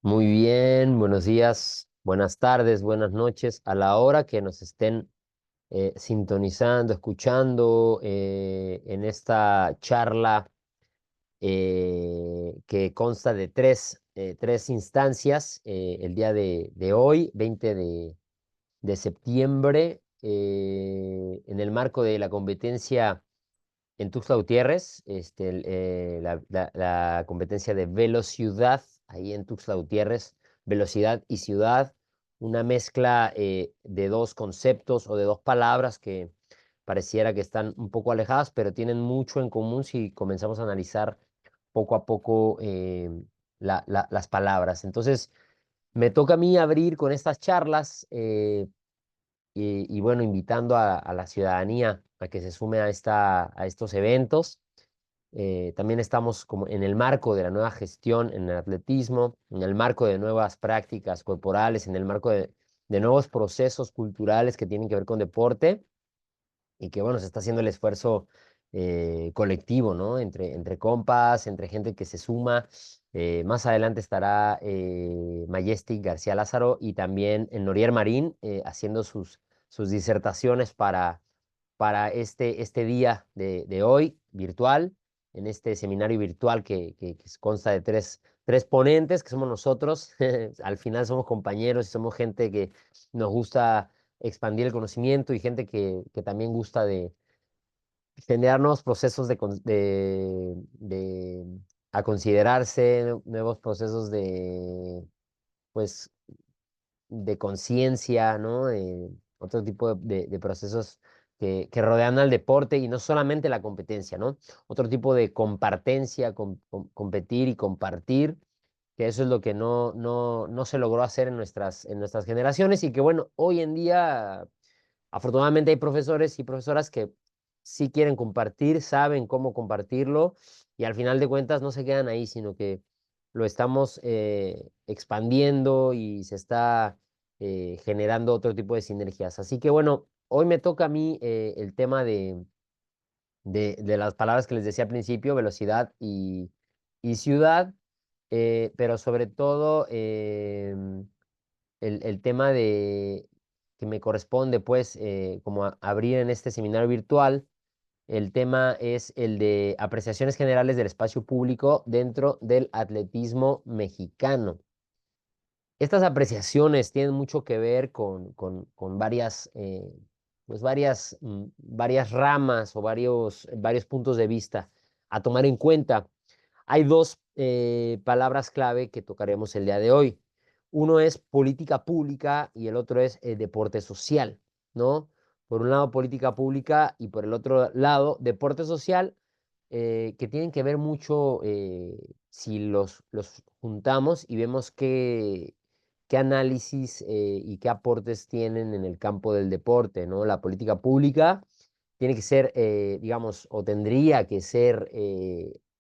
Muy bien, buenos días, buenas tardes, buenas noches, a la hora que nos estén sintonizando, escuchando en esta charla que consta de tres instancias. El día de hoy, 20 de septiembre, en el marco de la competencia en Tuxtla Gutiérrez, la competencia de Velociudad, ahí en Tuxtla Gutiérrez, velocidad y ciudad, una mezcla de dos conceptos o de dos palabras que pareciera que están un poco alejadas, pero tienen mucho en común si comenzamos a analizar poco a poco las palabras. Entonces, me toca a mí abrir con estas charlas y bueno, invitando a la ciudadanía a que se sume a estos eventos. También estamos como en el marco de la nueva gestión en el atletismo, en el marco de nuevas prácticas corporales, en el marco de nuevos procesos culturales que tienen que ver con deporte y que, bueno, se está haciendo el esfuerzo colectivo, ¿no? Entre compas, entre gente que se suma. Más adelante estará Majestic García Lázaro y también el Norier Marín haciendo sus disertaciones para este día de hoy virtual, en este seminario virtual que consta de tres ponentes, que somos nosotros. Al final somos compañeros y somos gente que nos gusta expandir el conocimiento y gente que también gusta de generar nuevos procesos a considerarse, nuevos procesos pues, de conciencia, ¿no? Otro tipo de procesos que rodean al deporte y no solamente la competencia, ¿no? Otro tipo de compartencia, competir y compartir, que eso es lo que no se logró hacer en nuestras generaciones y que, bueno, hoy en día, afortunadamente hay profesores y profesoras que sí quieren compartir, saben cómo compartirlo y al final de cuentas no se quedan ahí, sino que lo estamos expandiendo y se está generando otro tipo de sinergias. Así que bueno, hoy me toca a mí el tema de las palabras que les decía al principio, velocidad y ciudad, pero sobre todo el tema que me corresponde pues como abrir en este seminario virtual. El tema es el de apreciaciones generales del espacio público dentro del atletismo mexicano. Estas apreciaciones tienen mucho que ver con varias ramas o varios puntos de vista a tomar en cuenta. Hay dos palabras clave que tocaremos el día de hoy. Uno es política pública y el otro es deporte social, ¿no? Por un lado, política pública y por el otro lado, deporte social, que tienen que ver mucho si los juntamos y vemos qué análisis y qué aportes tienen en el campo del deporte, ¿no? La política pública tiene que ser, digamos, o tendría que ser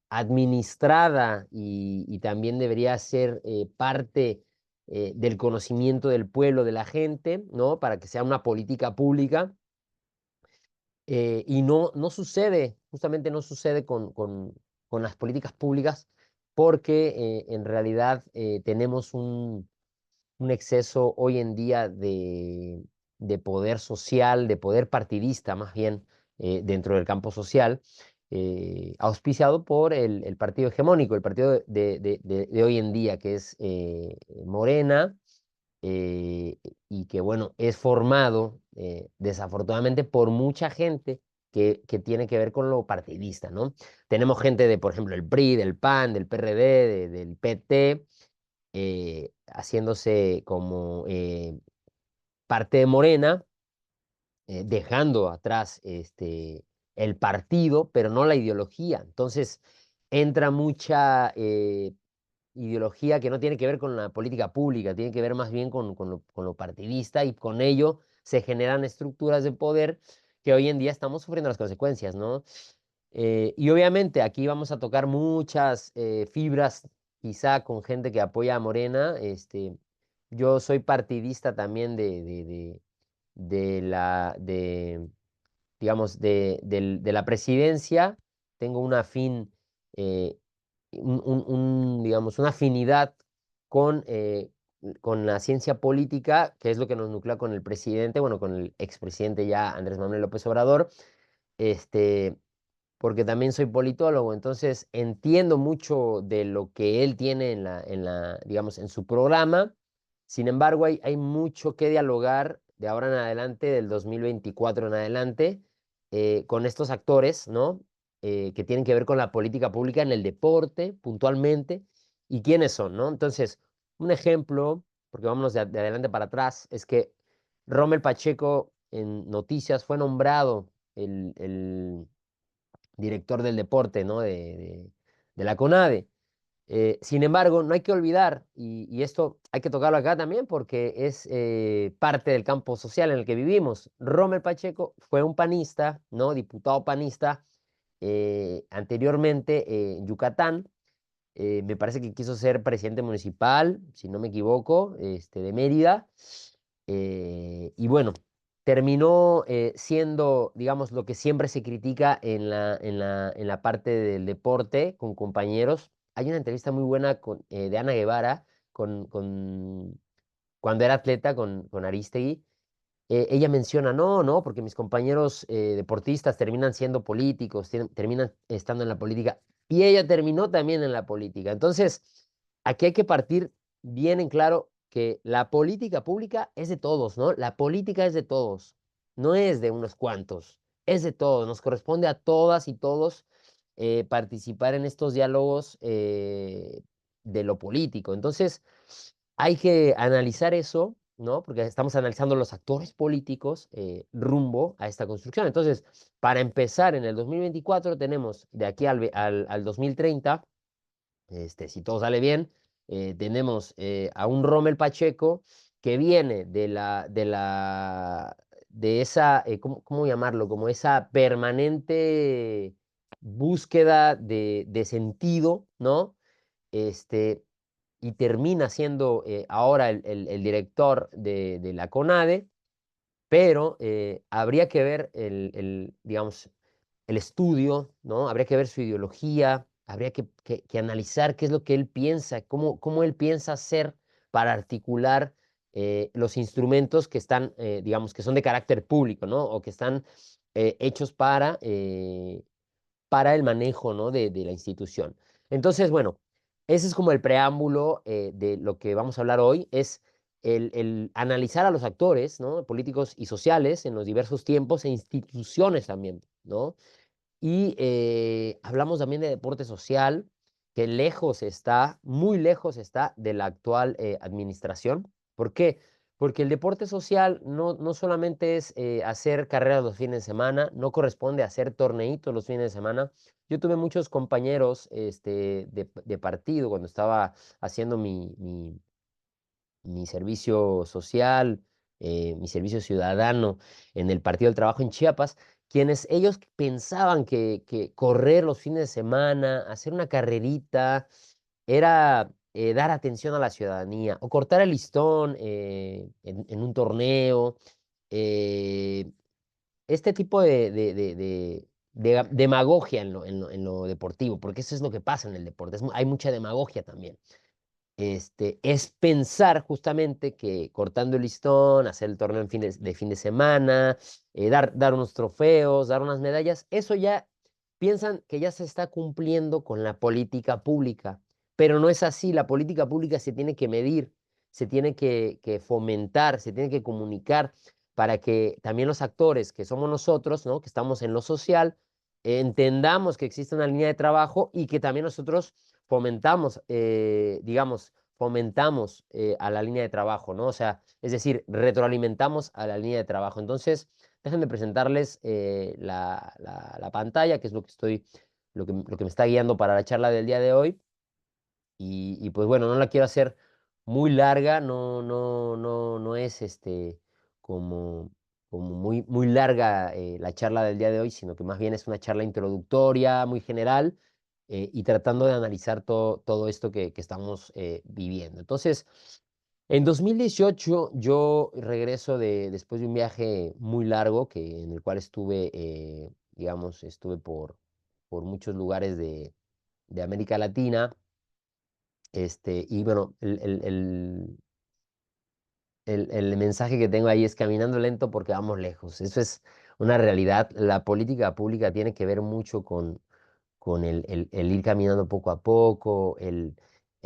administrada y también debería ser parte del conocimiento del pueblo, de la gente, ¿no? Para que sea una política pública. Y no sucede, justamente no sucede con las políticas públicas porque en realidad tenemos un exceso hoy en día de poder social, de poder partidista más bien dentro del campo social, auspiciado por el partido hegemónico, el partido de hoy en día, que es Morena, eh, y que, bueno, es formado desafortunadamente por mucha gente que tiene que ver con lo partidista, ¿no? Tenemos gente de, por ejemplo, el PRI, del PAN, del PRD, del PT, haciéndose como parte de Morena, dejando atrás el partido, pero no la ideología. Entonces, entra mucha ideología que no tiene que ver con la política pública, tiene que ver más bien con lo partidista y con ello se generan estructuras de poder que hoy en día estamos sufriendo las consecuencias, ¿no? Y obviamente aquí vamos a tocar muchas fibras, quizá con gente que apoya a Morena. Yo soy partidista también de la, de, digamos, de la presidencia. Tengo una digamos, una afinidad con la ciencia política, que es lo que nos nuclea con el presidente, bueno, con el expresidente ya Andrés Manuel López Obrador, este, porque también soy politólogo, entonces entiendo mucho de lo que él tiene digamos, en su programa. Sin embargo, hay mucho que dialogar de ahora en adelante, del 2024 en adelante, con estos actores, ¿no? Que tienen que ver con la política pública en el deporte, puntualmente, y quiénes son, ¿no? Entonces, un ejemplo, porque vámonos de adelante para atrás, es que Rommel Pacheco en Noticias fue nombrado el director del deporte, ¿no? De la CONADE. Sin embargo, no hay que olvidar, y esto hay que tocarlo acá también porque es parte del campo social en el que vivimos. Rommel Pacheco fue un panista, ¿no? Diputado panista, anteriormente en Yucatán. Me parece que quiso ser presidente municipal, si no me equivoco, de Mérida. Y bueno, terminó siendo, digamos, lo que siempre se critica en la parte del deporte con compañeros. Hay una entrevista muy buena de Ana Guevara cuando era atleta con Aristegui. Ella menciona, no, no, porque mis compañeros deportistas terminan siendo políticos, terminan estando en la política, y ella terminó también en la política. Entonces, aquí hay que partir bien en claro que la política pública es de todos, ¿no? La política es de todos, no es de unos cuantos, es de todos, nos corresponde a todas y todos participar en estos diálogos de lo político. Entonces, hay que analizar eso, ¿no? Porque estamos analizando los actores políticos rumbo a esta construcción. Entonces, para empezar, en el 2024 tenemos de aquí al 2030, si todo sale bien, tenemos a un Rommel Pacheco que viene de esa, ¿cómo llamarlo? Como esa permanente búsqueda de sentido, ¿no? Este, y termina siendo ahora el director de la CONADE, pero habría que ver digamos, el estudio, ¿no? Habría que ver su ideología, habría que analizar qué es lo que él piensa, cómo él piensa hacer para articular los instrumentos que están, digamos, que son de carácter público, ¿no? O que están hechos para el manejo, ¿no? de la institución. Entonces, bueno, ese es como el preámbulo de lo que vamos a hablar hoy, es el analizar a los actores, ¿no? Políticos y sociales en los diversos tiempos e instituciones también, ¿no? Y hablamos también de deporte social, que lejos está, muy lejos está de la actual administración. ¿Por qué? Porque el deporte social no solamente es hacer carreras los fines de semana, no corresponde a hacer torneitos los fines de semana. Yo tuve muchos compañeros de partido cuando estaba haciendo mi servicio social, mi servicio ciudadano en el Partido del Trabajo en Chiapas, quienes ellos pensaban que correr los fines de semana, hacer una carrerita, era dar atención a la ciudadanía o cortar el listón en un torneo. eh, este tipo de demagogia en lo deportivo, porque eso es lo que pasa en el deporte, hay mucha demagogia también. Es pensar justamente que cortando el listón, hacer el torneo de fin de semana, dar unos trofeos, dar unas medallas, eso ya piensan que ya se está cumpliendo con la política pública, pero no es así. La política pública se tiene que medir, se tiene que fomentar, se tiene que comunicar para que también los actores que somos nosotros, ¿no? Que estamos en lo social, entendamos que existe una línea de trabajo y que también nosotros fomentamos, digamos, fomentamos a la línea de trabajo, ¿no? O sea, es decir, retroalimentamos a la línea de trabajo. Entonces, déjenme presentarles la pantalla, que es lo que me está guiando para la charla del día de hoy. Y pues bueno, no la quiero hacer muy larga, no es como, como muy larga la charla del día de hoy, sino que más bien es una charla introductoria, muy general, y tratando de analizar todo esto que estamos viviendo. Entonces, en 2018 yo regreso después de un viaje muy largo en el cual estuve, digamos, estuve por muchos lugares de América Latina, Y bueno, el mensaje que tengo ahí es caminando lento porque vamos lejos. Eso es una realidad. La política pública tiene que ver mucho con el ir caminando poco a poco, el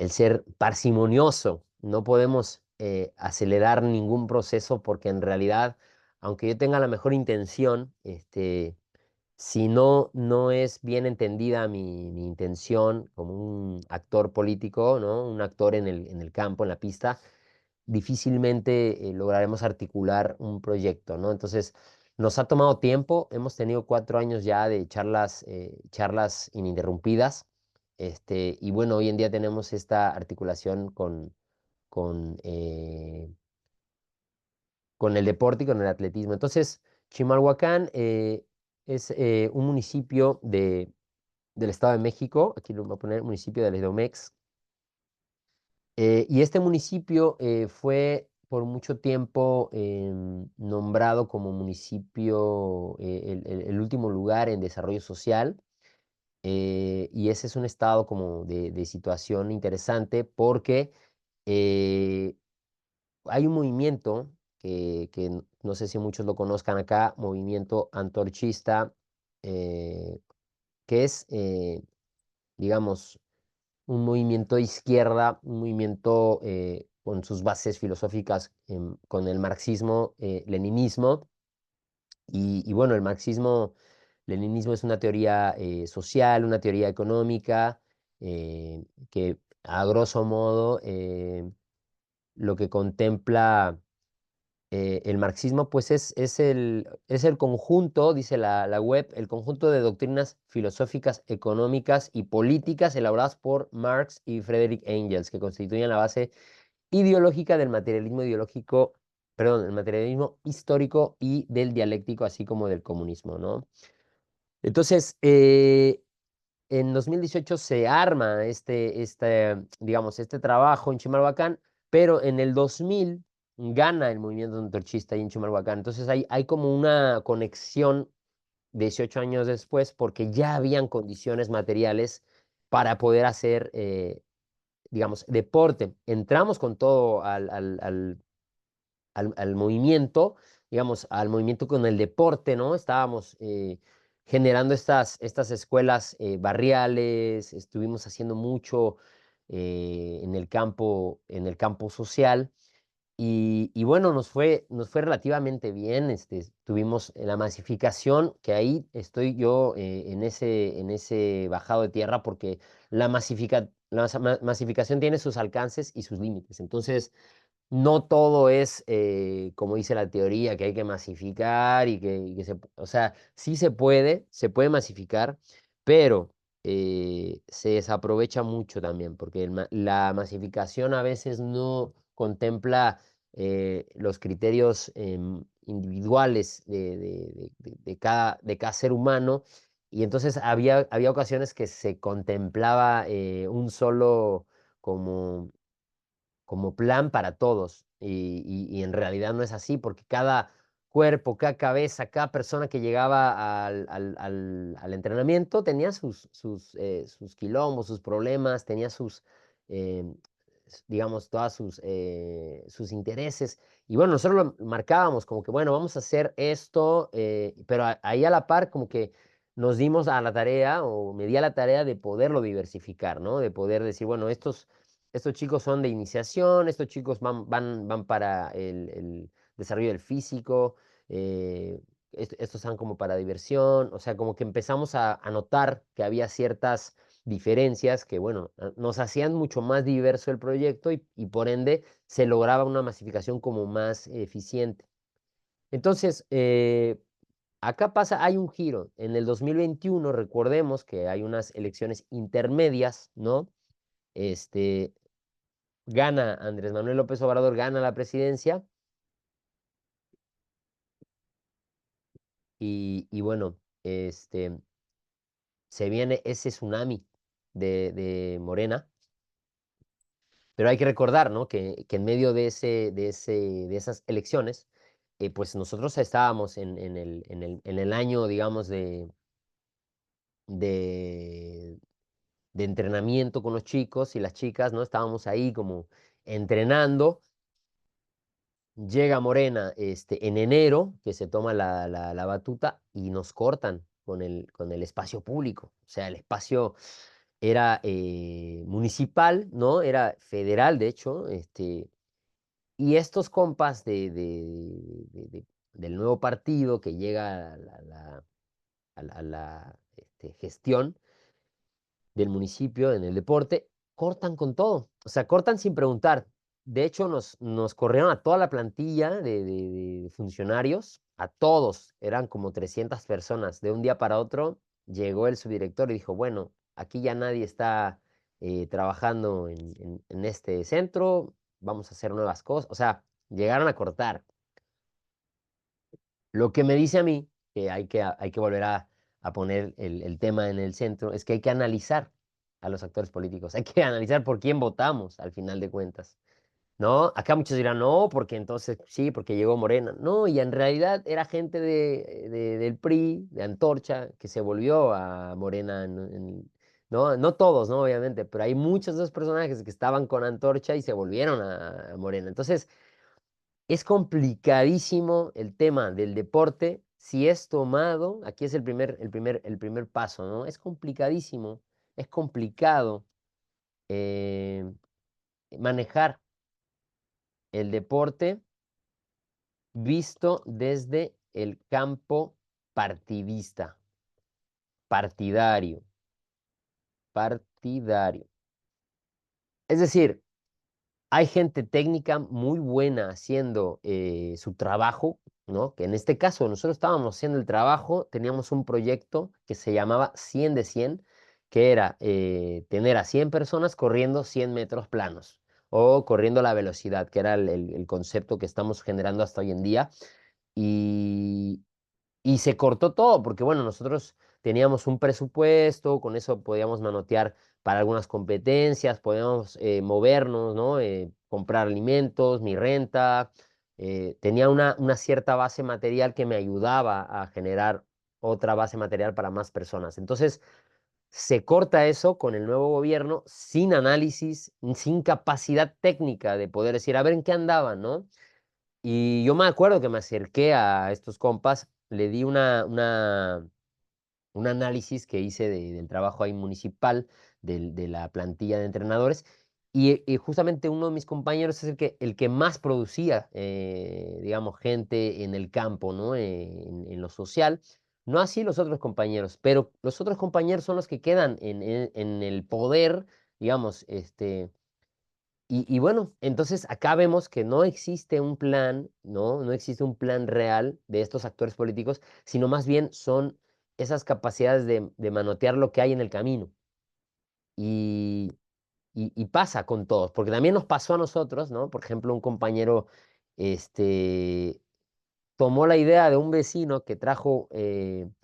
ser parsimonioso. No podemos acelerar ningún proceso porque en realidad, aunque yo tenga la mejor intención, si no es bien entendida mi intención como un actor político, ¿no? Un actor en el campo, en la pista, difícilmente lograremos articular un proyecto, ¿no? Entonces, nos ha tomado tiempo, hemos tenido 4 años ya de charlas ininterrumpidas, y bueno, hoy en día tenemos esta articulación con, eh, con el deporte y con el atletismo. Entonces, Chimalhuacán es un municipio del Estado de México, aquí lo voy a poner, municipio de Edomex. Y este municipio fue por mucho tiempo nombrado como municipio, el último lugar en desarrollo social. Y ese es un estado como de situación interesante porque eh, hay un movimiento que no sé si muchos lo conozcan acá, movimiento antorchista, eh, que es, digamos, un movimiento de izquierda, un movimiento con sus bases filosóficas con el marxismo-leninismo. Y bueno, el marxismo-leninismo es una teoría social, una teoría económica, que a grosso modo lo que contempla el marxismo, pues es el conjunto, dice la web, el conjunto de doctrinas filosóficas, económicas y políticas elaboradas por Marx y Friedrich Engels, que constituyen la base ideológica del materialismo ideológico, perdón, el materialismo histórico y del dialéctico, así como del comunismo, ¿no? Entonces, en 2018 se arma digamos, este trabajo en Chimalhuacán, pero en el 2000 gana el movimiento antorchista ahí en Chimalhuacán. Entonces hay como una conexión 18 años después porque ya habían condiciones materiales para poder hacer, digamos, deporte. Entramos con todo al movimiento, digamos, al movimiento con el deporte, ¿no? Estábamos generando estas escuelas barriales, estuvimos haciendo mucho en el campo social. Y bueno, nos fue relativamente bien. Tuvimos la masificación, que ahí estoy yo en ese bajado de tierra, porque la masificación tiene sus alcances y sus límites. Entonces, no todo es como dice la teoría, que hay que masificar o sea, sí se puede masificar, pero se desaprovecha mucho también, porque la masificación a veces no contempla los criterios individuales de cada ser humano, y entonces había ocasiones que se contemplaba un solo como plan para todos. Y en realidad no es así, porque cada cuerpo, cada cabeza, cada persona que llegaba al entrenamiento tenía sus quilombos, sus problemas, tenía eh, digamos, todas sus intereses. Y bueno, nosotros lo marcábamos como que, bueno, vamos a hacer esto, pero ahí a la par como que nos dimos a la tarea, o me di a la tarea de poderlo diversificar, ¿no? De poder decir, bueno, estos chicos son de iniciación, estos chicos van para el desarrollo del físico, estos están como para diversión, o sea, como que empezamos a notar que había ciertas diferencias que, bueno, nos hacían mucho más diverso el proyecto, y por ende se lograba una masificación como más eficiente. Entonces, acá hay un giro. En el 2021, recordemos que hay unas elecciones intermedias, ¿no? Este, Gana Andrés Manuel López Obrador, gana la presidencia, y bueno, se viene ese tsunami de Morena, pero hay que recordar, ¿no? Que en medio de esas elecciones, pues nosotros estábamos en el año, digamos, de de entrenamiento con los chicos y las chicas, ¿no? Estábamos ahí como entrenando. Llega Morena en enero, que se toma la batuta y nos cortan con el espacio público. O sea, el espacio era municipal, ¿no? Era federal, de hecho, y estos compas del nuevo partido que llega a la gestión del municipio en el deporte, cortan con todo. O sea, cortan sin preguntar. De hecho, nos corrieron a toda la plantilla de funcionarios, a todos. Eran como 300 personas. De un día para otro llegó el subdirector y dijo, bueno, aquí ya nadie está trabajando en este centro, vamos a hacer nuevas cosas. O sea, llegaron a cortar. Lo que me dice a mí, que hay que volver a poner el tema en el centro, es que hay que analizar a los actores políticos, hay que analizar por quién votamos al final de cuentas, ¿no? Acá muchos dirán, no, porque entonces sí, porque llegó Morena. No, y en realidad era gente del PRI, de Antorcha, que se volvió a Morena, no, no todos, ¿no? Obviamente, pero hay muchos de esos personajes que estaban con Antorcha y se volvieron a Morena. Entonces, es complicadísimo el tema del deporte si es tomado, aquí es el primer paso, ¿no? Es complicadísimo, es complicado eh, manejar el deporte visto desde el campo partidista, partidario, partidario. Es decir, hay gente técnica muy buena haciendo su trabajo, ¿no? Que en este caso nosotros estábamos haciendo el trabajo, teníamos un proyecto que se llamaba 100 de 100, que era tener a 100 personas corriendo 100 metros planos o corriendo a la velocidad, que era el concepto que estamos generando hasta hoy en día. Y, y se cortó todo, porque bueno, nosotros teníamos un presupuesto, con eso podíamos manotear para algunas competencias, podíamos movernos, ¿no? Comprar alimentos, mi renta, tenía una cierta base material que me ayudaba a generar otra base material para más personas. Entonces, se corta eso con el nuevo gobierno sin análisis, sin capacidad técnica de poder decir, a ver en qué andaban, ¿no? Y yo me acuerdo que me acerqué a estos compas, le di un análisis que hice del trabajo ahí municipal, de la plantilla de entrenadores, y justamente uno de mis compañeros es el que más producía, digamos, gente en el campo, ¿no? En lo social. No así los otros compañeros, pero los otros compañeros son los que quedan en el poder, digamos, y bueno, entonces acá vemos que no existe un plan, ¿no? No existe un plan real de estos actores políticos, sino más bien son esas capacidades de manotear lo que hay en el camino. Y, y pasa con todos, porque también nos pasó a nosotros, ¿no? Por ejemplo, un compañero este, tomó la idea de un vecino que trajo en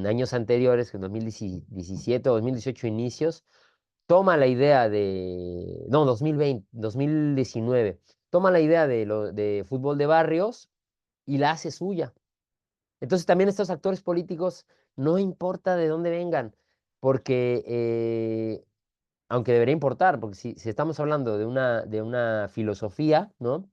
años anteriores, en 2017 o 2018 inicios, toma la idea no, 2020, 2019, toma la idea de fútbol de barrios y la hace suya. Entonces también estos actores políticos, no importa de dónde vengan, porque, aunque debería importar, porque si estamos hablando de una filosofía, ¿no?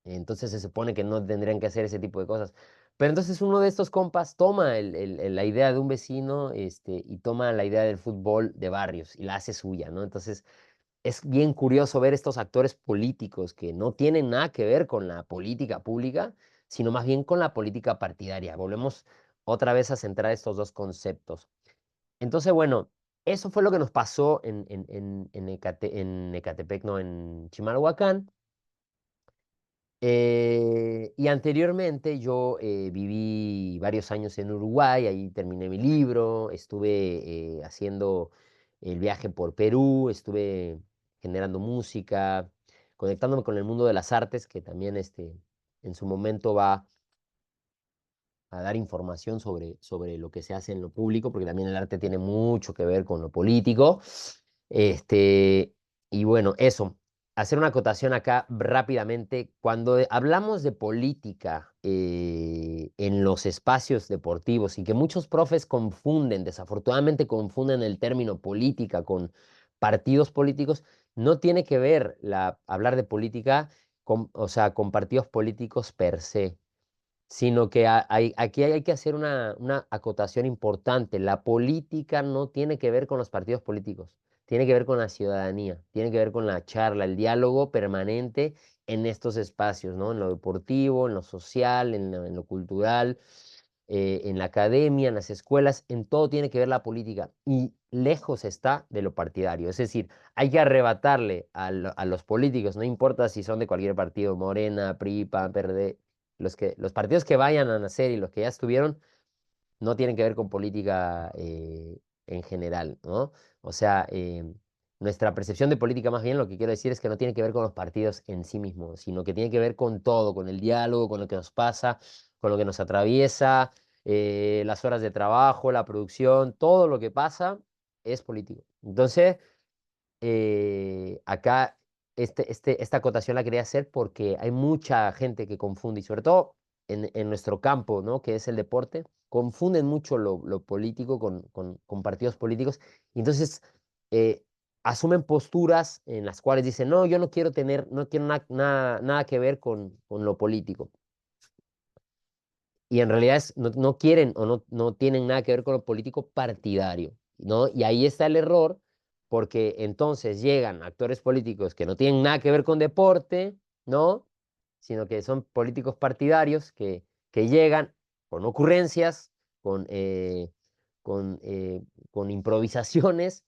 Entonces se supone que no tendrían que hacer ese tipo de cosas. Pero entonces uno de estos compas toma la idea de un vecino, y toma la idea del fútbol de barrios y la hace suya, ¿no? Entonces es bien curioso ver estos actores políticos que no tienen nada que ver con la política pública, sino más bien con la política partidaria. Volvemos otra vez a centrar estos dos conceptos. Entonces, bueno, eso fue lo que nos pasó en Ecatepec, no, en Chimalhuacán. Y anteriormente yo viví varios años en Uruguay, ahí terminé mi libro, estuve haciendo el viaje por Perú, estuve generando música, conectándome con el mundo de las artes, que también en su momento va a dar información sobre lo que se hace en lo público, porque también el arte tiene mucho que ver con lo político. Este, y bueno, eso. hacer una acotación acá rápidamente. Cuando hablamos de política en los espacios deportivos y que muchos profes confunden, desafortunadamente confunden el término política con partidos políticos, no tiene que ver hablar de política con, o sea, con partidos políticos per se, sino que aquí hay que hacer una acotación importante. La política no tiene que ver con los partidos políticos, tiene que ver con la ciudadanía, tiene que ver con la charla, el diálogo permanente en estos espacios, ¿no? En lo deportivo, en lo social, en lo cultural, en la academia, en las escuelas, en todo tiene que ver la política y lejos está de lo partidario. Es decir, hay que arrebatarle a los políticos, no importa si son de cualquier partido, Morena, PRI, PAN, PRD, los partidos que vayan a nacer y los que ya estuvieron no tienen que ver con política en general, ¿no? O sea, nuestra percepción de política más bien lo que quiero decir es que no tiene que ver con los partidos en sí mismos, sino que tiene que ver con todo, con el diálogo, con lo que nos pasa, con lo que nos atraviesa, las horas de trabajo, la producción, todo lo que pasa es político. Entonces, acá esta acotación la quería hacer porque hay mucha gente que confunde, y sobre todo en nuestro campo, ¿no? Que es el deporte, confunden mucho lo político con partidos políticos, y entonces eh, asumen posturas en las cuales dicen, no, yo no quiero tener, no quiero nada que ver con lo político. Y en realidad no quieren o no tienen nada que ver con lo político partidario, ¿no? Y ahí está el error, porque entonces llegan actores políticos que no tienen nada que ver con deporte, ¿no? Sino que son políticos partidarios que llegan con ocurrencias, con, eh, con, eh, con improvisaciones,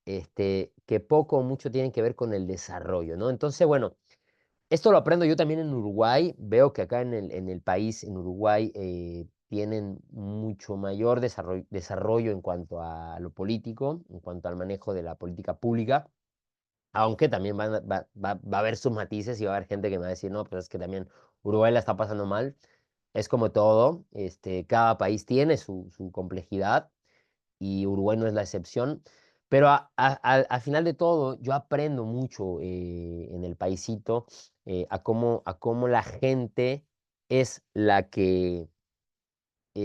que poco o mucho tienen que ver con el desarrollo, ¿no? Entonces, bueno. Esto lo aprendo yo también en Uruguay. Veo que acá en el país, en Uruguay, tienen mucho mayor desarrollo en cuanto a lo político, en cuanto al manejo de la política pública, aunque también va a haber sus matices y va a haber gente que me va a decir, no, pues es que también Uruguay la está pasando mal. Es como todo, cada país tiene su complejidad y Uruguay no es la excepción. Pero al final de todo, yo aprendo mucho en el paisito a cómo la gente es la que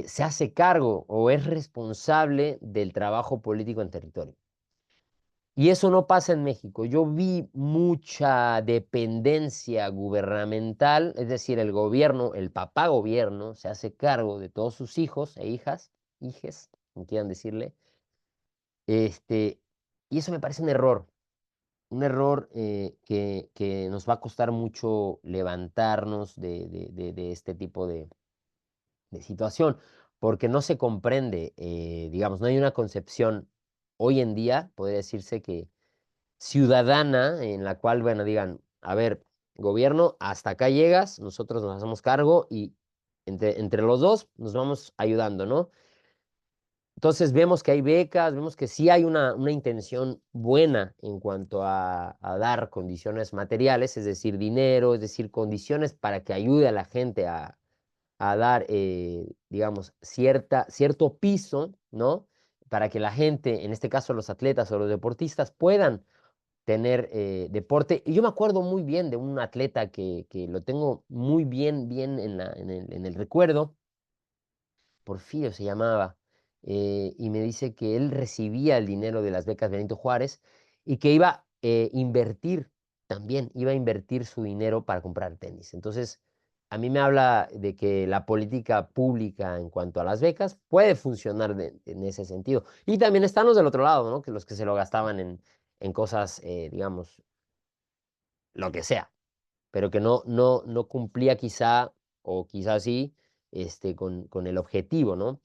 se hace cargo o es responsable del trabajo político en territorio. Y eso no pasa en México. Yo vi mucha dependencia gubernamental, es decir, el gobierno, el papá gobierno, se hace cargo de todos sus hijos e hijas, hijes, como quieran decirle. Este, y eso me parece un error que nos va a costar mucho levantarnos de este tipo de situación, porque no se comprende, digamos, no hay una concepción hoy en día, podría decirse que ciudadana, en la cual, bueno, digan, a ver, gobierno, hasta acá llegas, nosotros nos hacemos cargo y entre los dos nos vamos ayudando, ¿no? Entonces vemos que hay becas, vemos que sí hay una intención buena en cuanto a dar condiciones materiales, es decir, dinero, es decir, condiciones para que ayude a la gente a dar, digamos, cierto piso, ¿no? Para que la gente, en este caso los atletas o los deportistas, puedan tener deporte. Y yo me acuerdo muy bien de un atleta que lo tengo muy bien en el recuerdo. Porfirio se llamaba, y me dice que él recibía el dinero de las becas Benito Juárez y que iba a invertir también, iba a invertir su dinero para comprar tenis. Entonces, a mí me habla de que la política pública en cuanto a las becas puede funcionar en ese sentido. Y también están los del otro lado, ¿no? Que los que se lo gastaban en cosas, digamos, lo que sea, pero que no cumplía quizá, o quizá sí, con el objetivo, ¿no?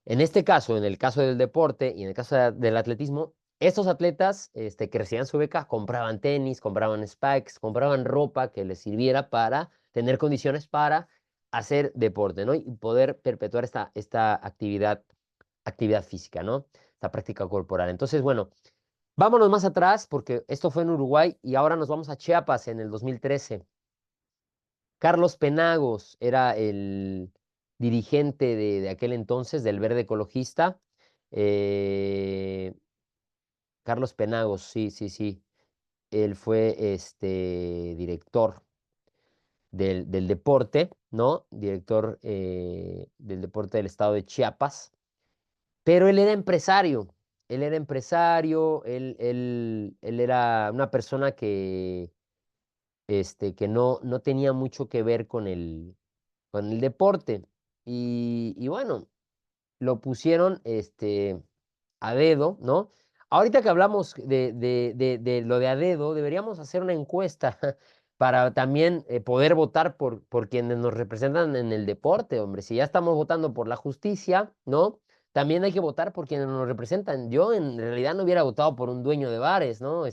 En este caso, en el caso del deporte y en el caso del atletismo, estos atletas que recibían su beca compraban tenis, compraban spikes, compraban ropa que les sirviera para tener condiciones para hacer deporte, ¿no? Y poder perpetuar esta actividad física, ¿no? Esta práctica corporal. Entonces, bueno, vámonos más atrás porque esto fue en Uruguay y ahora nos vamos a Chiapas en el 2013. Carlos Penagos era el dirigente de aquel entonces del Verde Ecologista. Eh, Carlos Penagos, sí, sí, sí. él fue director del deporte, ¿no? Director del deporte del estado de Chiapas, pero él era empresario, él era una persona que no tenía mucho que ver con el deporte. Y bueno, lo pusieron a dedo, ¿no? Ahorita que hablamos de lo de a dedo, deberíamos hacer una encuesta para también poder votar por quienes nos representan en el deporte, hombre. Si ya estamos votando por la justicia, ¿no? También hay que votar por quienes nos representan. Yo en realidad no hubiera votado por un dueño de bares, ¿no?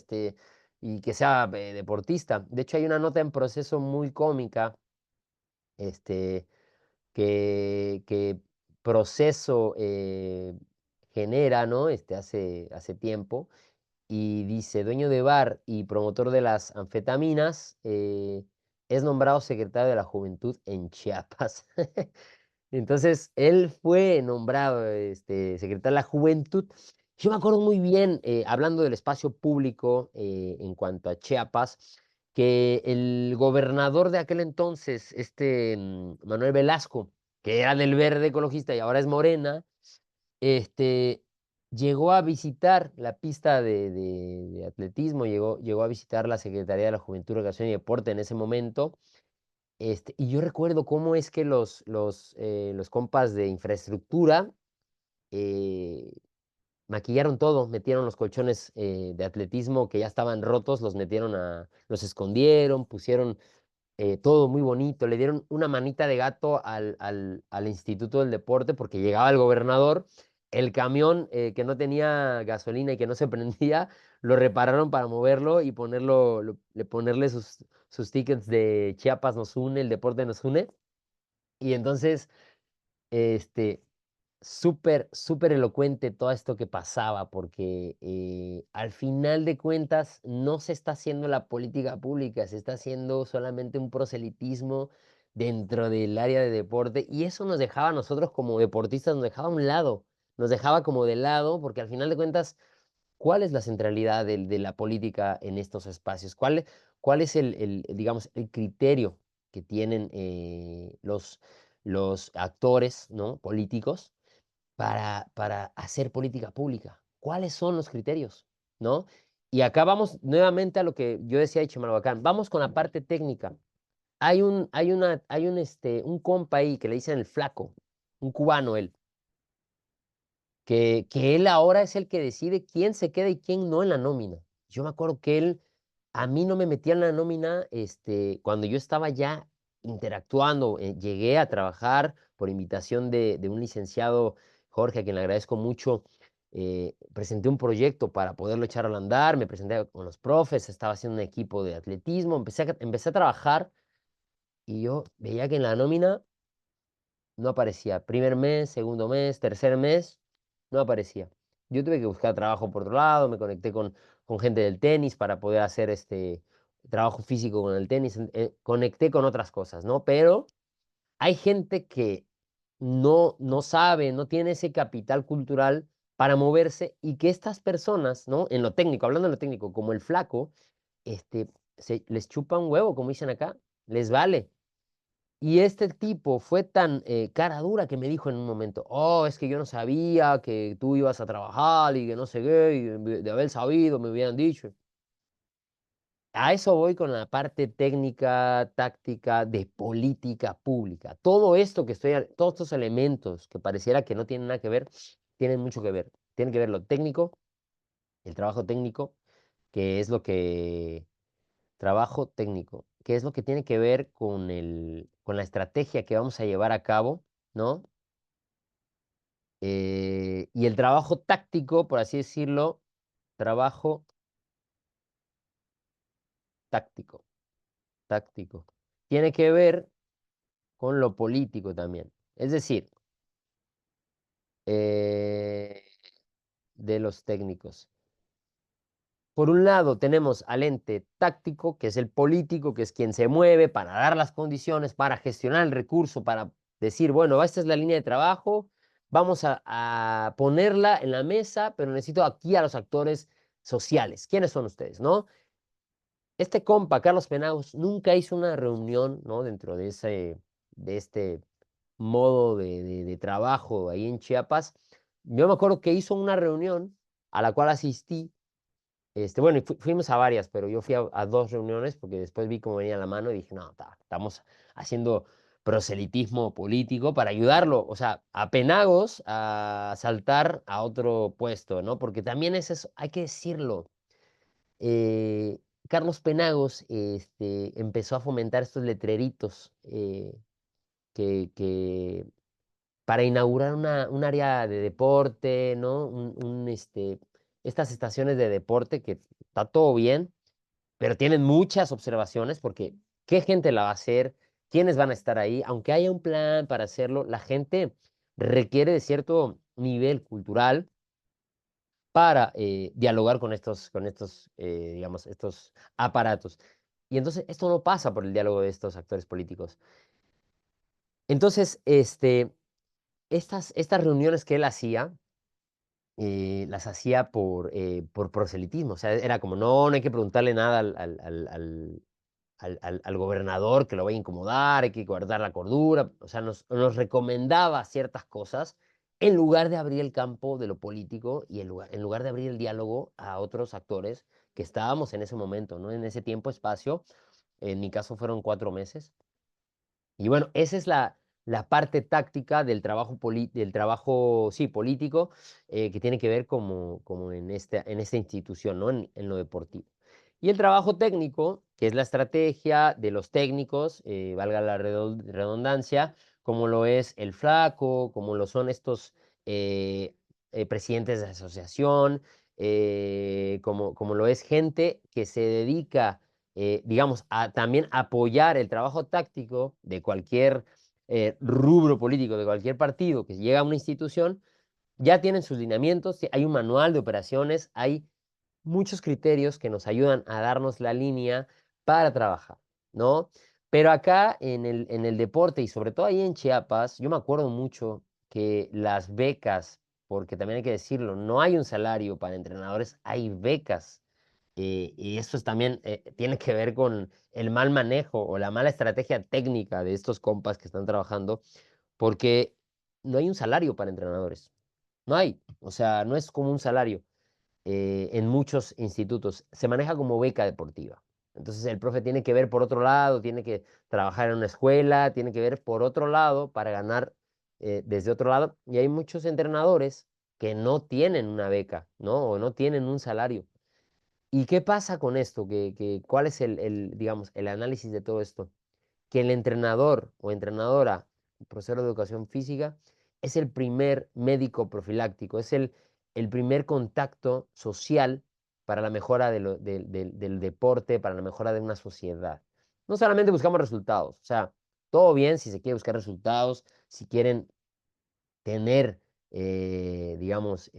Y que sea deportista. De hecho, hay una nota en proceso muy cómica, este, que Proceso genera, ¿no? Hace tiempo, y dice, dueño de bar y promotor de las anfetaminas, es nombrado secretario de la Juventud en Chiapas. Entonces, él fue nombrado secretario de la Juventud. Yo me acuerdo muy bien, hablando del espacio público en cuanto a Chiapas, que el gobernador de aquel entonces, Manuel Velasco, que era del Verde Ecologista y ahora es Morena, este, llegó a visitar la pista de atletismo, llegó a visitar la Secretaría de la Juventud, Recreación y Deporte en ese momento. Y yo recuerdo cómo es que los compas de infraestructura eh, maquillaron todo, metieron los colchones de atletismo que ya estaban rotos, los escondieron, pusieron todo muy bonito, le dieron una manita de gato al Instituto del Deporte porque llegaba el gobernador, el camión que no tenía gasolina y que no se prendía, lo repararon para moverlo y ponerle sus tickets de Chiapas nos une, el deporte nos une. Y entonces, este, súper, súper elocuente todo esto que pasaba, porque al final de cuentas no se está haciendo la política pública, se está haciendo solamente un proselitismo dentro del área de deporte, y eso nos dejaba a nosotros como deportistas, nos dejaba a un lado, nos dejaba como de lado, porque al final de cuentas, ¿cuál es la centralidad de la política en estos espacios? ¿Cuál es digamos, el criterio que tienen los actores, ¿no? políticos para hacer política pública? ¿Cuáles son los criterios? ¿No? Y acá vamos nuevamente a lo que yo decía de Chimalhuacán. Vamos con la parte técnica. Hay un compa ahí que le dicen el flaco, un cubano él, que él ahora es el que decide quién se queda y quién no en la nómina. Yo me acuerdo que él, a mí no me metía en la nómina, cuando yo estaba ya interactuando, llegué a trabajar por invitación de un licenciado, Jorge, a quien le agradezco mucho. Presenté un proyecto para poderlo echar al andar, me presenté con los profes, estaba haciendo un equipo de atletismo, empecé a trabajar, y yo veía que en la nómina no aparecía. Primer mes, segundo mes, tercer mes, no aparecía. Yo tuve que buscar trabajo por otro lado, me conecté con gente del tenis para poder hacer trabajo físico con el tenis, conecté con otras cosas, ¿no? Pero hay gente que no sabe, no tiene ese capital cultural para moverse, y que estas personas, ¿no? En lo técnico, hablando de lo técnico, como el flaco, este, les chupa un huevo, como dicen acá, les vale. Y este tipo fue tan cara dura que me dijo en un momento, oh, es que yo no sabía que tú ibas a trabajar y que no sé qué, y de haber sabido me hubieran dicho. A eso voy con la parte técnica, táctica, de política pública. Todo esto todos estos elementos que pareciera que no tienen nada que ver, tienen mucho que ver. Tienen que ver lo técnico, el trabajo técnico, que es lo que trabajo técnico, que es lo que tiene que ver con la estrategia que vamos a llevar a cabo, ¿no? Y el trabajo táctico, por así decirlo, trabajo táctico, táctico, tiene que ver con lo político también. Es decir, eh, de los técnicos. Por un lado, tenemos al ente táctico, que es el político, que es quien se mueve para dar las condiciones, para gestionar el recurso, para decir, bueno, esta es la línea de trabajo, vamos a ponerla en la mesa, pero necesito aquí a los actores sociales. ¿Quiénes son ustedes, no? este compa, Carlos Penagos, nunca hizo una reunión, ¿no? Dentro de este modo de trabajo ahí en Chiapas. Yo me acuerdo que hizo una reunión a la cual asistí. Bueno, y fuimos a varias, pero yo fui a dos reuniones porque después vi cómo venía la mano y dije, no, estamos haciendo proselitismo político para ayudarlo, o sea, a Penagos a saltar a otro puesto, ¿no? Porque también es eso, hay que decirlo. eh, Carlos Penagos empezó a fomentar estos letreritos que para inaugurar un área de deporte, ¿no? Estas estaciones de deporte que está todo bien, pero tienen muchas observaciones porque ¿qué gente la va a hacer? ¿Quiénes van a estar ahí? Aunque haya un plan para hacerlo, la gente requiere de cierto nivel cultural para dialogar con estos, digamos, estos aparatos. Y entonces esto no pasa por el diálogo de estos actores políticos. Entonces, estas reuniones que él hacía, las hacía por proselitismo. O sea, era como, no, no hay que preguntarle nada al gobernador que lo vaya a incomodar, hay que guardar la cordura. O sea, nos recomendaba ciertas cosas en lugar de abrir el campo de lo político y en lugar de abrir el diálogo a otros actores que estábamos en ese momento, ¿no? En ese tiempo, espacio. En mi caso fueron 4 meses. Y bueno, esa es la parte táctica del trabajo, sí, político, que tiene que ver como en esta institución, ¿no? En lo deportivo. Y el trabajo técnico, que es la estrategia de los técnicos, valga la redundancia, como lo es el Flaco, como lo son estos presidentes de asociación, como lo es gente que se dedica digamos, a también apoyar el trabajo táctico de cualquier rubro político, de cualquier partido que llega a una institución, ya tienen sus lineamientos, hay un manual de operaciones, hay muchos criterios que nos ayudan a darnos la línea para trabajar, ¿no? Pero acá en el deporte y sobre todo ahí en Chiapas, yo me acuerdo mucho que las becas, porque también hay que decirlo, no hay un salario para entrenadores, hay becas. Y eso también tiene que ver con el mal manejo o la mala estrategia técnica de estos compas que están trabajando, porque no hay un salario para entrenadores. No hay. O sea, no es como un salario en muchos institutos. Se maneja como beca deportiva. Entonces el profe tiene que ver por otro lado, tiene que trabajar en una escuela, tiene que ver por otro lado para ganar desde otro lado. Y hay muchos entrenadores que no tienen una beca, ¿no? O no tienen un salario. ¿Y qué pasa con esto? ¿Cuál es digamos, el análisis de todo esto? Que el entrenador o entrenadora, profesor de educación física, es el primer médico profiláctico, es el primer contacto social para la mejora del deporte, para la mejora de una sociedad. No solamente buscamos resultados, o sea, todo bien si se quiere buscar resultados, si quieren tener, digamos,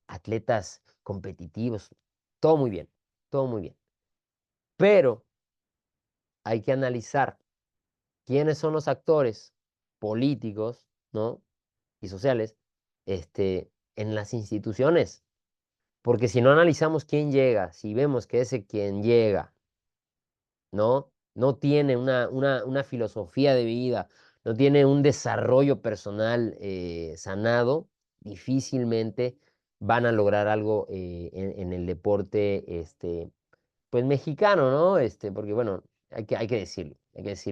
atletas competitivos, todo muy bien, todo muy bien. Pero hay que analizar quiénes son los actores políticos, ¿no? Y sociales, en las instituciones. Porque si no analizamos quién llega, si vemos que ese quien llega, ¿no? No tiene una filosofía de vida, no tiene un desarrollo personal sanado, difícilmente van a lograr algo en el deporte, pues mexicano, ¿no? Porque bueno, hay que decirlo,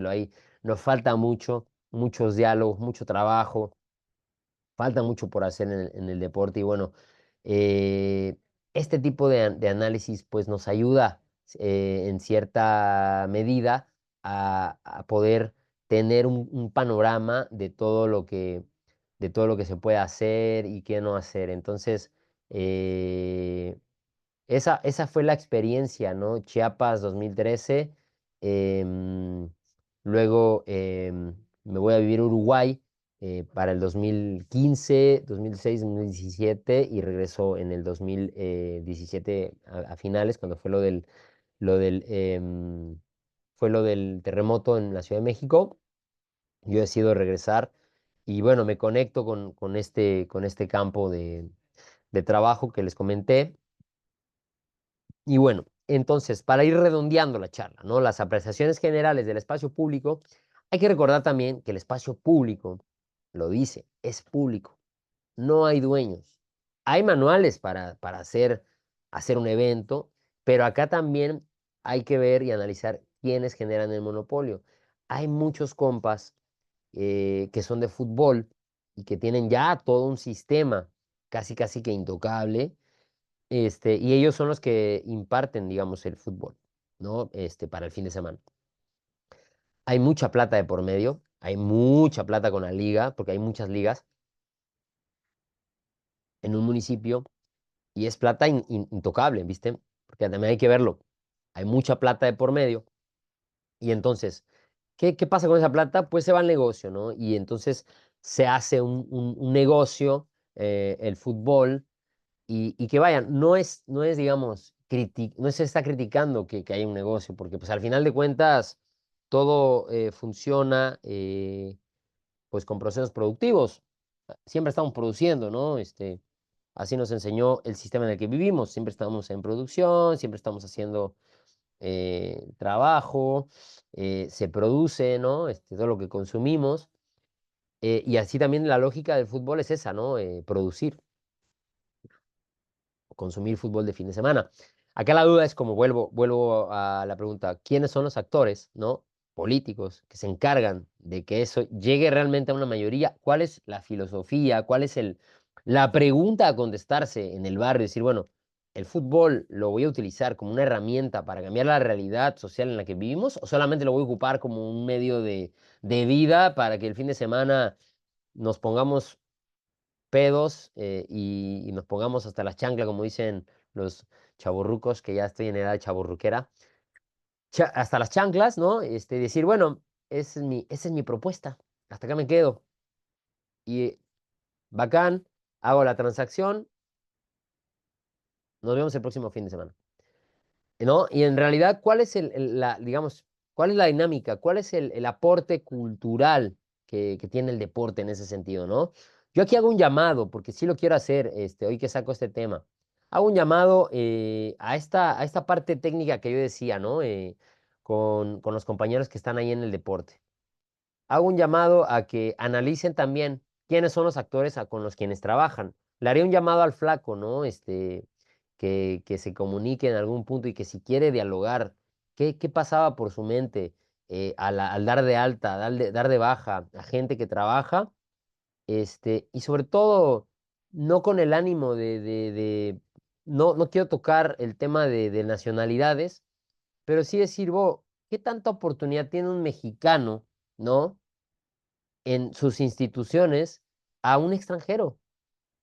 ahí nos falta mucho, muchos diálogos, mucho trabajo, falta mucho por hacer en el deporte y bueno, eh, este tipo de análisis pues nos ayuda en cierta medida a poder tener un panorama de todo lo que se puede hacer y qué no hacer. Entonces, eh, esa fue la experiencia, ¿no? Chiapas 2013. em, Luego me voy a vivir a Uruguay para el 2015, 2016, 2017 y regreso en el 2017 a finales, cuando lo del, em, fue lo del terremoto en la Ciudad de México. Yo decido regresar y bueno, me conecto con este campo de trabajo que les comenté. Y bueno. Entonces, para ir redondeando la charla, ¿no? Las apreciaciones generales del espacio público, hay que recordar también que el espacio público, lo dice, es público. No hay dueños. Hay manuales para hacer un evento, pero acá también hay que ver y analizar quiénes generan el monopolio. Hay muchos compas que son de fútbol y que tienen ya todo un sistema casi casi que intocable, y ellos son los que imparten, digamos, el fútbol, ¿no? Para el fin de semana. Hay mucha plata de por medio, hay mucha plata con la liga, porque hay muchas ligas en un municipio y es plata intocable, ¿viste? Porque también hay que verlo. Hay mucha plata de por medio y entonces, ¿qué pasa con esa plata? Pues se va al negocio, ¿no? Y entonces se hace un negocio, el fútbol, y que vayan, no es, digamos, no se está criticando que haya un negocio, porque pues al final de cuentas todo funciona pues con procesos productivos. Siempre estamos produciendo, ¿no? Así nos enseñó el sistema en el que vivimos. Siempre estamos en producción, siempre estamos haciendo trabajo, se produce, ¿no? Todo lo que consumimos. Y así también la lógica del fútbol es esa, ¿no? Producir, consumir fútbol de fin de semana. Acá la duda es como vuelvo a la pregunta, ¿quiénes son los actores, ¿no? Políticos que se encargan de que eso llegue realmente a una mayoría? ¿Cuál es la filosofía? ¿Cuál es la pregunta a contestarse en el barrio? Decir, bueno, el fútbol lo voy a utilizar como una herramienta para cambiar la realidad social en la que vivimos, o solamente lo voy a ocupar como un medio de vida para que el fin de semana nos pongamos pedos, y nos pongamos hasta las chanclas, como dicen los chavorrucos, que ya estoy en edad chavorruquera, hasta las chanclas, ¿no? Decir, bueno, esa es mi propuesta, hasta acá me quedo. Y bacán, hago la transacción, nos vemos el próximo fin de semana. ¿No? Y en realidad, ¿cuál es digamos, cuál es la dinámica? ¿Cuál es el aporte cultural que tiene el deporte en ese sentido, ¿no? Yo aquí hago un llamado, porque sí lo quiero hacer, hoy que saco este tema. Hago un llamado a esta parte técnica que yo decía, ¿no? Con los compañeros que están ahí en el deporte. Hago un llamado a que analicen también quiénes son los actores con los quienes trabajan. Le haré un llamado al flaco, ¿no? Que se comunique en algún punto y que si quiere dialogar, ¿qué pasaba por su mente al dar de alta, dar de baja a gente que trabaja? Y sobre todo, no con el ánimo no quiero tocar el tema de nacionalidades, pero sí decir, ¿qué tanta oportunidad tiene un mexicano, ¿no? En sus instituciones a un extranjero.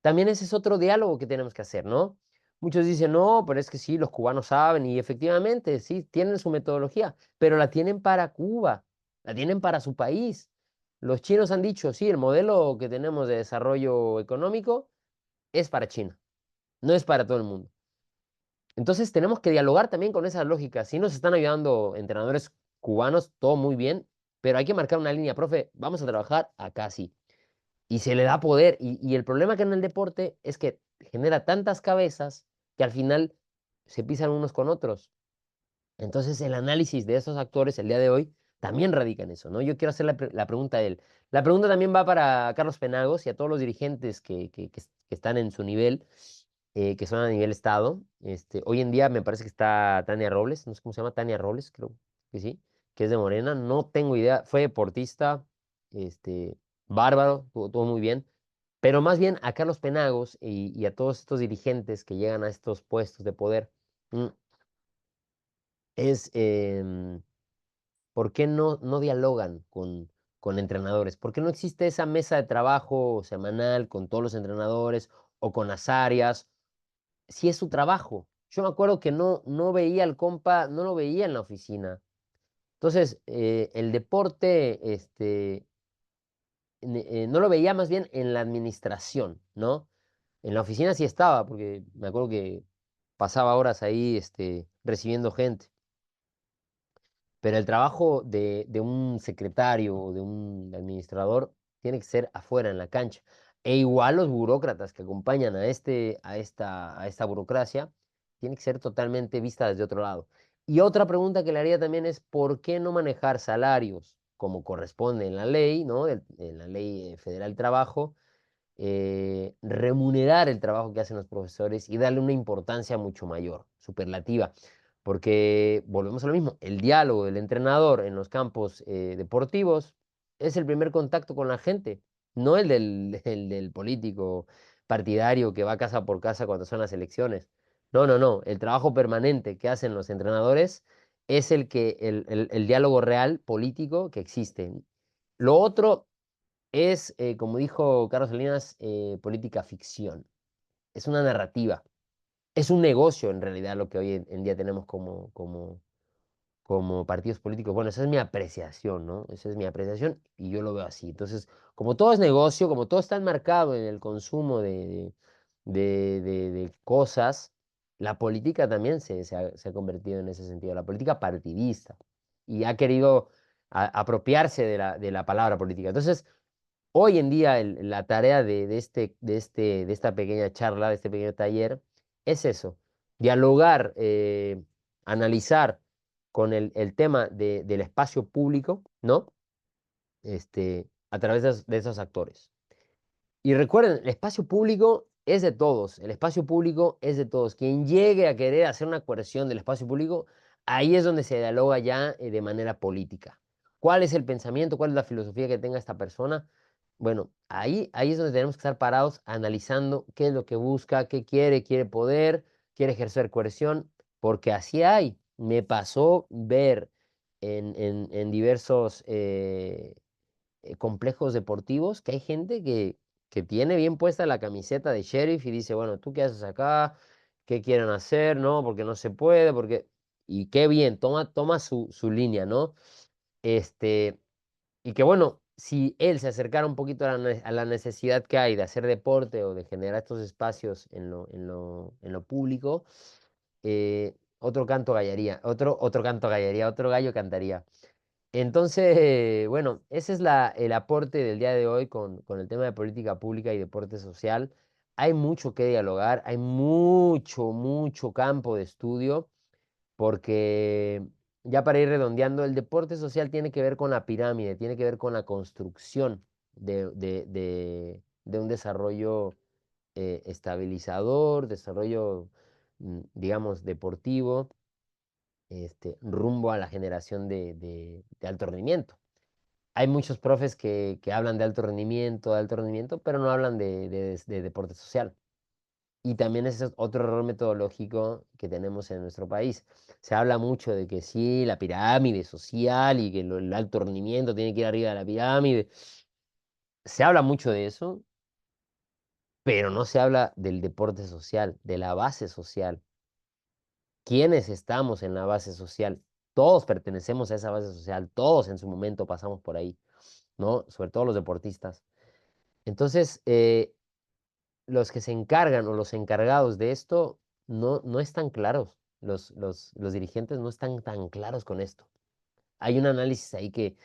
También ese es otro diálogo que tenemos que hacer, ¿no? Muchos dicen, no, pero es que sí, los cubanos saben y efectivamente, sí, tienen su metodología, pero la tienen para Cuba, la tienen para su país. Los chinos han dicho, sí, el modelo que tenemos de desarrollo económico es para China, no es para todo el mundo. Entonces tenemos que dialogar también con esas lógicas. Si nos están ayudando entrenadores cubanos, todo muy bien, pero hay que marcar una línea, profe, vamos a trabajar acá sí y se le da poder. Y el problema que en el deporte es que genera tantas cabezas que al final se pisan unos con otros. Entonces el análisis de esos actores el día de hoy también radica en eso, ¿no? Yo quiero hacer la pregunta a él. La pregunta también va para Carlos Penagos y a todos los dirigentes que están en su nivel, que son a nivel estado. Hoy en día me parece que está Tania Robles, no sé cómo se llama, Tania Robles, creo que sí, que es de Morena, no tengo idea, fue deportista, bárbaro, todo muy bien, pero más bien a Carlos Penagos y a todos estos dirigentes que llegan a estos puestos de poder, mm, es ¿por qué no dialogan con entrenadores? ¿Por qué no existe esa mesa de trabajo semanal con todos los entrenadores o con las áreas? Si es su trabajo. Yo me acuerdo que no veía al compa, no lo veía en la oficina. Entonces, el deporte, no lo veía más bien en la administración, ¿no? En la oficina sí estaba, porque me acuerdo que pasaba horas ahí, recibiendo gente. Pero el trabajo de un secretario o de un administrador tiene que ser afuera, en la cancha. E igual los burócratas que acompañan a esta burocracia tiene que ser totalmente vista desde otro lado. Y otra pregunta que le haría también es, ¿por qué no manejar salarios como corresponde en la ley, ¿no? En la ley federal del trabajo, remunerar el trabajo que hacen los profesores y darle una importancia mucho mayor, superlativa? Porque volvemos a lo mismo, el diálogo del entrenador en los campos deportivos es el primer contacto con la gente, no el del político partidario que va casa por casa cuando son las elecciones. No, no, no. El trabajo permanente que hacen los entrenadores es el diálogo real político que existe. Lo otro es, como dijo Carlos Salinas, política ficción. Es una narrativa. Es un negocio en realidad lo que hoy en día tenemos como partidos políticos. Bueno, esa es mi apreciación, ¿no? Esa es mi apreciación y yo lo veo así. Entonces, como todo es negocio, como todo está enmarcado en el consumo de cosas, la política también se ha convertido en ese sentido, la política partidista, y ha querido apropiarse de la palabra política. Entonces, hoy en día la tarea de esta pequeña charla, de este pequeño taller, es eso, dialogar, analizar con el tema del espacio público, ¿no? A través de esos actores. Y recuerden, el espacio público es de todos, el espacio público es de todos. Quien llegue a querer hacer una coerción del espacio público, ahí es donde se dialoga ya de manera política. ¿Cuál es el pensamiento, cuál es la filosofía que tenga esta persona? Bueno, ahí es donde tenemos que estar parados analizando qué es lo que busca, qué quiere poder, quiere ejercer coerción, porque así hay. Me pasó ver en diversos complejos deportivos que hay gente que tiene bien puesta la camiseta de sheriff y dice, bueno, ¿tú qué haces acá? ¿Qué quieren hacer? ¿No? Porque no se puede, porque... Y qué bien, toma su línea, ¿no? Este, y que bueno, si él se acercara un poquito a la necesidad que hay de hacer deporte o de generar estos espacios en lo público, otro canto gallaría, otro gallo cantaría. Entonces, bueno, ese es el aporte del día de hoy con el tema de política pública y deporte social. Hay mucho que dialogar, hay mucho, mucho campo de estudio, porque ya para ir redondeando, el deporte social tiene que ver con la pirámide, tiene que ver con la construcción de un desarrollo estabilizador, desarrollo, digamos, deportivo, rumbo a la generación de alto rendimiento. Hay muchos profes que hablan de alto rendimiento, pero no hablan de deporte social. Y también ese es otro error metodológico que tenemos en nuestro país. Se habla mucho de que sí, la pirámide social y que el alto rendimiento tiene que ir arriba de la pirámide. Se habla mucho de eso, pero no se habla del deporte social, de la base social. ¿Quiénes estamos en la base social? Todos pertenecemos a esa base social, todos en su momento pasamos por ahí, ¿no? Sobre todo los deportistas. Entonces, los que se encargan o los encargados de esto no están claros. Los dirigentes no están tan claros con esto. Hay un análisis ahí que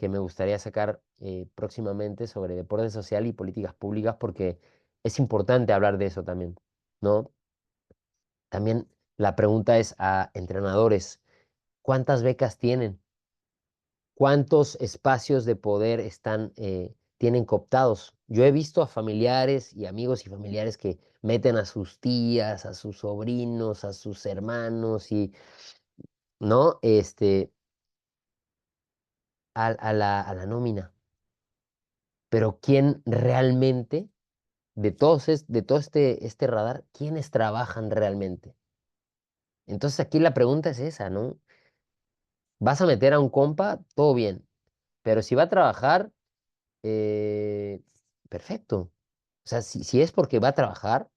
me gustaría sacar próximamente sobre deporte social y políticas públicas, porque es importante hablar de eso también, ¿no? También la pregunta es a entrenadores, ¿cuántas becas tienen? ¿Cuántos espacios de poder tienen cooptados? Yo he visto a familiares y amigos y familiares que meten a sus tías, a sus sobrinos, a sus hermanos y, ¿no? A la nómina. Pero ¿quién realmente, de todo este radar, quiénes trabajan realmente? Entonces aquí la pregunta es esa, ¿no? ¿Vas a meter a un compa? Todo bien. Pero si va a trabajar, eh, perfecto. O sea, si es porque va a trabajar,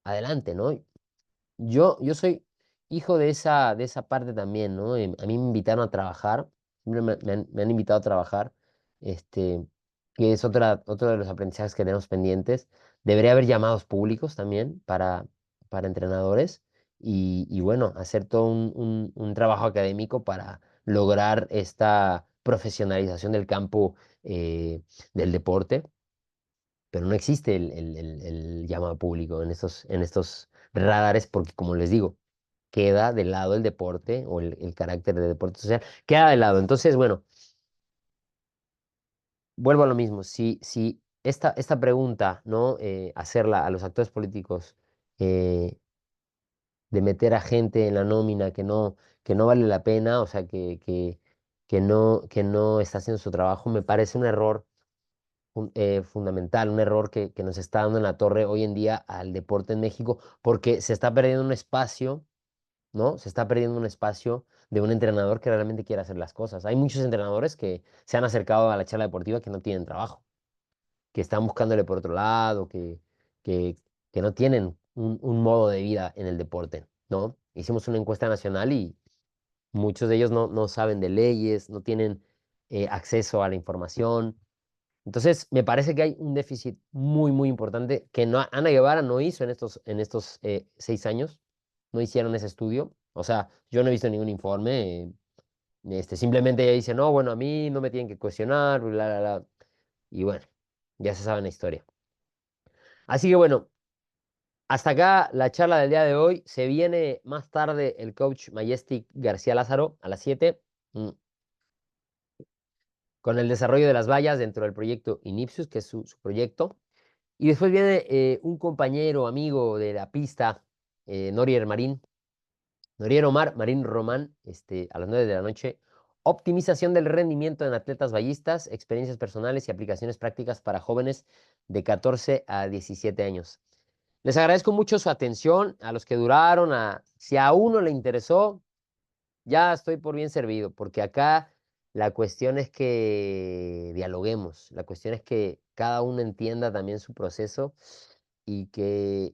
adelante, ¿no? Yo soy hijo de esa parte también, ¿no? A mí me invitaron a trabajar, siempre me han invitado a trabajar, este, que es otro de los aprendizajes que tenemos pendientes. Debería haber llamados públicos también para entrenadores y bueno, hacer todo un trabajo académico para lograr esta profesionalización del campo del deporte, pero no existe el llamado público en estos radares porque, como les digo, queda de lado el deporte o el carácter de deporte social, queda de lado. Entonces, bueno, vuelvo a lo mismo. Si esta pregunta, ¿no? Hacerla a los actores políticos, eh, de meter a gente en la nómina que no vale la pena, o sea, que no está haciendo su trabajo, me parece un error fundamental, un error que nos está dando en la torre hoy en día al deporte en México, porque se está perdiendo un espacio, ¿no? Se está perdiendo un espacio de un entrenador que realmente quiere hacer las cosas. Hay muchos entrenadores que se han acercado a la charla deportiva que no tienen trabajo, que están buscándole por otro lado, que, que no tienen un modo de vida en el deporte, ¿no? Hicimos una encuesta nacional y muchos de ellos no saben de leyes, no tienen acceso a la información. Entonces, me parece que hay un déficit muy importante que no, Ana Guevara no hizo en estos 6 años, no hicieron ese estudio. O sea, yo no he visto ningún informe. Simplemente ella dice, no, bueno, a mí no me tienen que cuestionar, bla. Y bueno, ya se sabe la historia. Así que bueno, hasta acá la charla del día de hoy. Se viene más tarde el coach Majestic García Lázaro a las 7, con el desarrollo de las vallas dentro del proyecto Inipsus, que es su proyecto. Y después viene un compañero, amigo de la pista, Norier Marín, Norier Omar Marín Román, a las 9 de la noche. Optimización del rendimiento en atletas ballistas, experiencias personales y aplicaciones prácticas para jóvenes de 14 a 17 años. Les agradezco mucho su atención, a los que duraron, si a uno le interesó, ya estoy por bien servido, porque acá la cuestión es que dialoguemos, la cuestión es que cada uno entienda también su proceso y que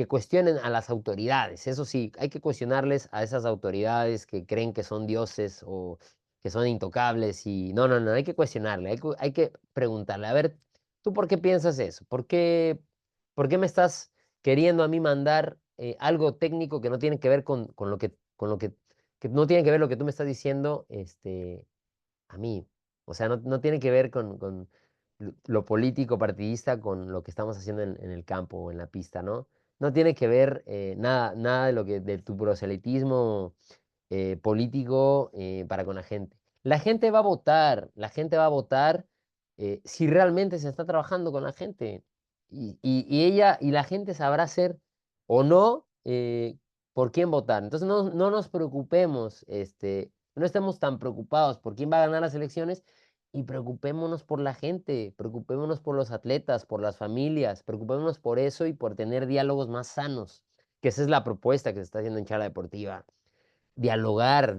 cuestionen a las autoridades. Eso sí, hay que cuestionarles a esas autoridades que creen que son dioses o que son intocables y no, hay que cuestionarle, hay que preguntarle, a ver, ¿tú por qué piensas eso? ¿Por qué me estás queriendo a mí mandar algo técnico que no tiene que ver con que no tiene que ver lo que tú me estás diciendo, a mí? O sea, no tiene que ver con lo político partidista con lo que estamos haciendo en el campo o en la pista, ¿no? No tiene que ver nada de de tu proselitismo político para con la gente. La gente va a votar, la gente va a votar si realmente se está trabajando con la gente. Y ella y la gente sabrá hacer o no por quién votar. Entonces no nos preocupemos, no estemos tan preocupados por quién va a ganar las elecciones y preocupémonos por la gente, preocupémonos por los atletas, por las familias, preocupémonos por eso y por tener diálogos más sanos, que esa es la propuesta que se está haciendo en Charla Deportiva. Dialogar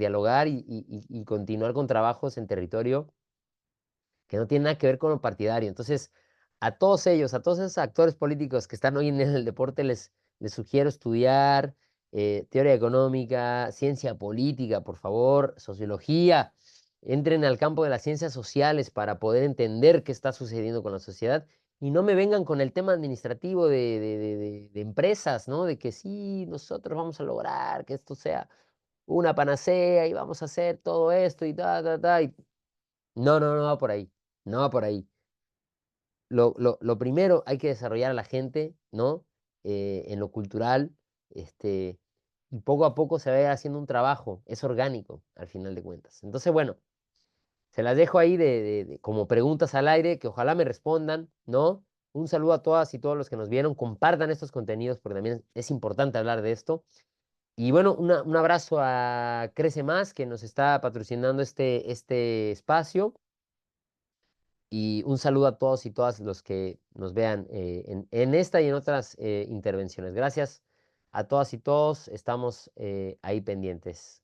y continuar con trabajos en territorio que no tienen nada que ver con lo partidario. Entonces, a todos ellos, a todos esos actores políticos que están hoy en el deporte, les sugiero estudiar teoría económica, ciencia política, por favor, sociología. Entren al campo de las ciencias sociales para poder entender qué está sucediendo con la sociedad y no me vengan con el tema administrativo de empresas, ¿no? De que sí, nosotros vamos a lograr que esto sea una panacea y vamos a hacer todo esto y ta. No va por ahí, no va por ahí. Lo primero hay que desarrollar a la gente, ¿no? En lo cultural, y poco a poco se va a ir haciendo un trabajo, es orgánico al final de cuentas. Entonces, bueno, se las dejo ahí como preguntas al aire, que ojalá me respondan, ¿no? Un saludo a todas y todos los que nos vieron, compartan estos contenidos porque también es importante hablar de esto. Y bueno, un abrazo a Crece Más, que nos está patrocinando este espacio. Y un saludo a todos y todas los que nos vean en esta y en otras intervenciones. Gracias a todas y todos. Estamos ahí pendientes.